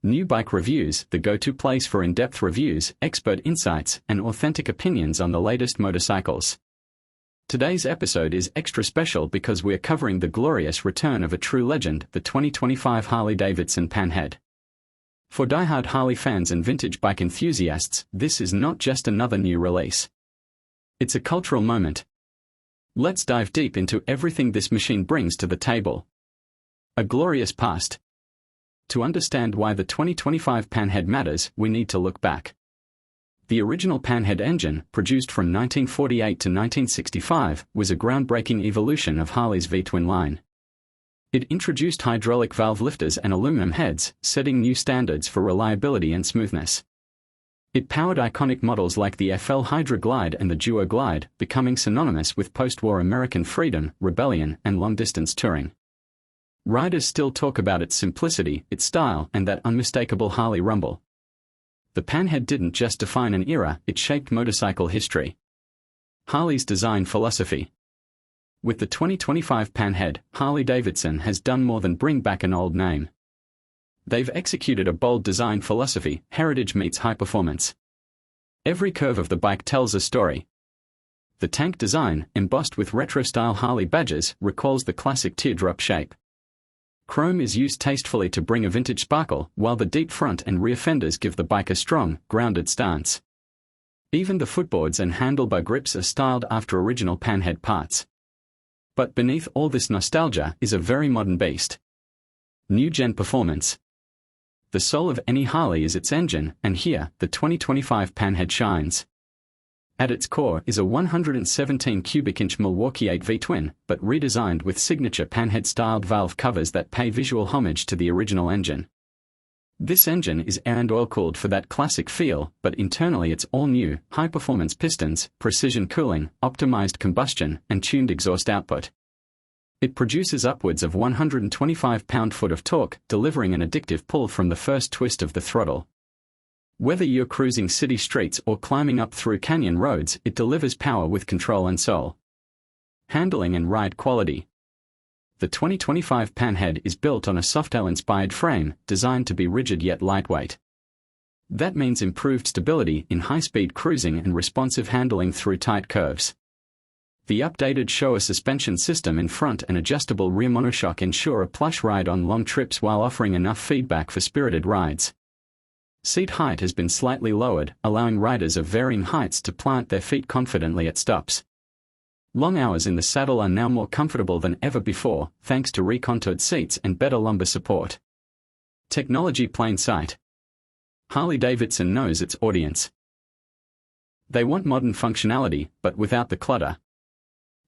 New Bike Reviews, the go-to place for in-depth reviews, expert insights, and authentic opinions on the latest motorcycles. Today's episode is extra special because we're covering the glorious return of a true legend, the 2025 Harley-Davidson Panhead. For die-hard Harley fans and vintage bike enthusiasts, this is not just another new release. It's a cultural moment. Let's dive deep into everything this machine brings to the table. A glorious past. To understand why the 2025 Panhead matters, we need to look back. The original Panhead engine, produced from 1948 to 1965, was a groundbreaking evolution of Harley's V-twin line. It introduced hydraulic valve lifters and aluminum heads, setting new standards for reliability and smoothness. It powered iconic models like the FL Hydra Glide and the Duo Glide, becoming synonymous with post-war American freedom, rebellion, and long-distance touring. Riders still talk about its simplicity, its style, and that unmistakable Harley rumble. The Panhead didn't just define an era, it shaped motorcycle history. Harley's design philosophy. With the 2025 Panhead, Harley-Davidson has done more than bring back an old name. They've executed a bold design philosophy, heritage meets high performance. Every curve of the bike tells a story. The tank design, embossed with retro-style Harley badges, recalls the classic teardrop shape. Chrome is used tastefully to bring a vintage sparkle, while the deep front and rear fenders give the bike a strong, grounded stance. Even the footboards and handlebar grips are styled after original Panhead parts. But beneath all this nostalgia is a very modern beast. New-gen performance. The soul of any Harley is its engine, and here, the 2025 Panhead shines. At its core is a 117 cubic inch Milwaukee 8 V-twin, but redesigned with signature Panhead-styled valve covers that pay visual homage to the original engine. This engine is air and oil-cooled for that classic feel, but internally it's all new, high-performance pistons, precision cooling, optimized combustion, and tuned exhaust output. It produces upwards of 125 pound-foot of torque, delivering an addictive pull from the first twist of the throttle. Whether you're cruising city streets or climbing up through canyon roads, it delivers power with control and soul. Handling and ride quality. The 2025 Panhead is built on a Softail-inspired frame, designed to be rigid yet lightweight. That means improved stability in high-speed cruising and responsive handling through tight curves. The updated Showa suspension system in front and adjustable rear monoshock ensure a plush ride on long trips while offering enough feedback for spirited rides. Seat height has been slightly lowered, allowing riders of varying heights to plant their feet confidently at stops. Long hours in the saddle are now more comfortable than ever before, thanks to recontoured seats and better lumbar support. Technology plain sight. Harley-Davidson knows its audience. They want modern functionality, but without the clutter.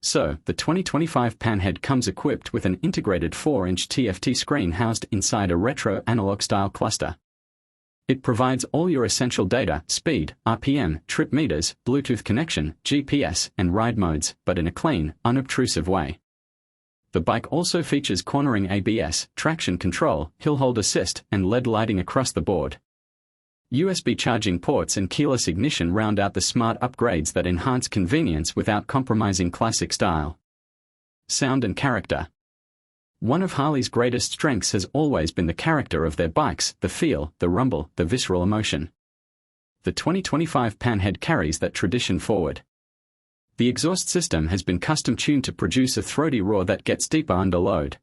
So, the 2025 Panhead comes equipped with an integrated 4-inch TFT screen housed inside a retro analog-style cluster. It provides all your essential data, speed, RPM, trip meters, Bluetooth connection, GPS, and ride modes, but in a clean, unobtrusive way. The bike also features cornering ABS, traction control, hill hold assist, and LED lighting across the board. USB charging ports and keyless ignition round out the smart upgrades that enhance convenience without compromising classic style. Sound and character. One of Harley's greatest strengths has always been the character of their bikes, the feel, the rumble, the visceral emotion. The 2025 Panhead carries that tradition forward. The exhaust system has been custom-tuned to produce a throaty roar that gets deeper under load.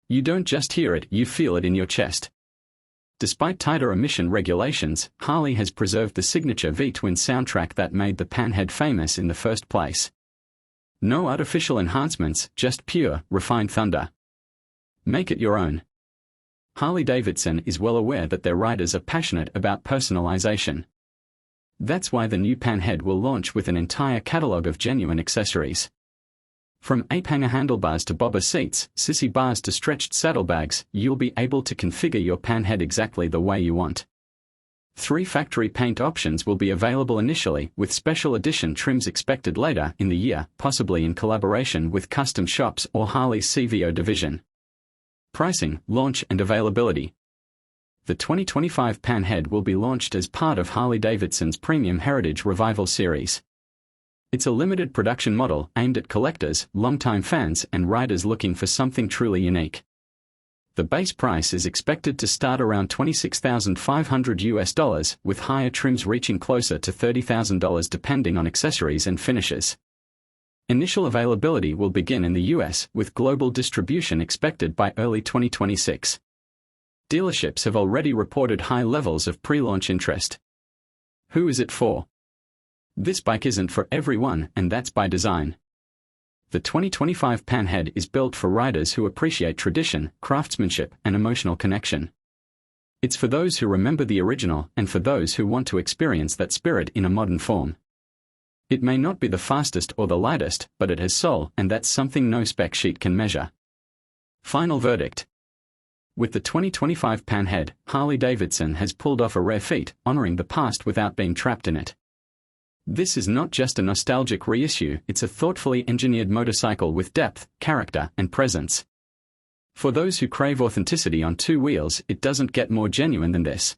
You don't just hear it, you feel it in your chest. Despite tighter emission regulations, Harley has preserved the signature V-twin soundtrack that made the Panhead famous in the first place. No artificial enhancements, just pure, refined thunder. Make it your own. Harley-Davidson is well aware that their riders are passionate about personalization. That's why the new Panhead will launch with an entire catalog of genuine accessories. From ape-hanger handlebars to bobber seats, sissy bars to stretched saddlebags, you'll be able to configure your Panhead exactly the way you want. 3 factory paint options will be available initially, with special edition trims expected later in the year, possibly in collaboration with custom shops or Harley's CVO division. Pricing, launch and availability. The 2025 Panhead will be launched as part of Harley-Davidson's Premium Heritage Revival Series. It's a limited production model aimed at collectors, longtime fans, and riders looking for something truly unique. The base price is expected to start around $26,500 with higher trims reaching closer to $30,000 depending on accessories and finishes. Initial availability will begin in the US, with global distribution expected by early 2026. Dealerships have already reported high levels of pre-launch interest. Who is it for? This bike isn't for everyone, and that's by design. The 2025 Panhead is built for riders who appreciate tradition, craftsmanship, and emotional connection. It's for those who remember the original and for those who want to experience that spirit in a modern form. It may not be the fastest or the lightest, but it has soul, and that's something no spec sheet can measure. Final verdict. With the 2025 Panhead, Harley-Davidson has pulled off a rare feat, honoring the past without being trapped in it. This is not just a nostalgic reissue, it's a thoughtfully engineered motorcycle with depth, character, and presence. For those who crave authenticity on two wheels, it doesn't get more genuine than this.